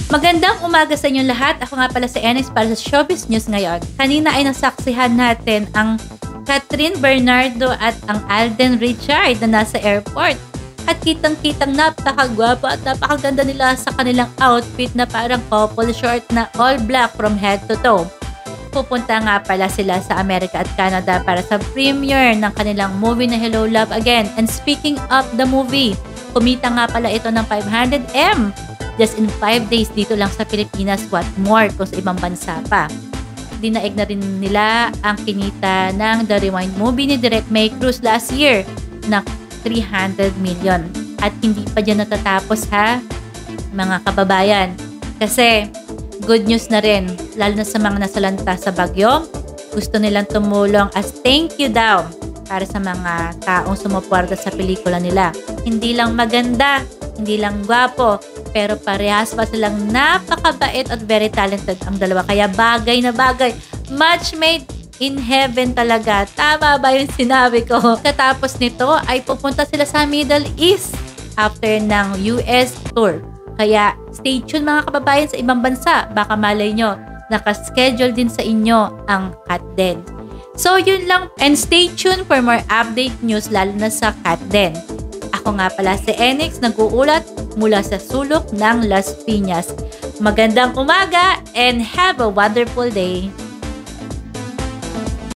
Magandang umaga sa inyong lahat. Ako nga pala si Enix para sa Showbiz News ngayon. Kanina ay nasaksihan natin ang Catherine Bernardo at ang Alden Richard na nasa airport. At kitang-kitang napakagwapo at napakaganda nila sa kanilang outfit na parang couple short na all black from head to toe. Pupunta nga pala sila sa Amerika at Canada para sa premiere ng kanilang movie na Hello Love Again. And speaking of the movie, kumita nga pala ito ng 500M. Just in 5 days dito lang sa Pilipinas, what more kung sa ibang bansa pa. Dinaig na rin nila ang kinita ng The Rewind movie ni Direk May Cruz last year na 300 million. At hindi pa dyan natatapos ha, mga kababayan. Kasi good news na rin, lalo na sa mga nasalanta sa bagyo. Gusto nilang tumulong as thank you daw para sa mga taong sumuporta sa pelikula nila. Hindi lang maganda, hindi lang gwapo, pero parehas pa silang napakabait at very talented ang dalawa. Kaya bagay na bagay. Match made in heaven talaga. Tama ba yung sinabi ko? Katapos nito ay pupunta sila sa Middle East after ng US tour. Kaya stay tuned mga kababayan sa ibang bansa. Baka malay nyo, nakaschedule din sa inyo ang Kat Den. So yun lang. And stay tuned for more update news lalo na sa Kat Den. Ako nga pala si Enix, nag-uulat mula sa sulok ng Las Piñas. Magandang umaga and have a wonderful day!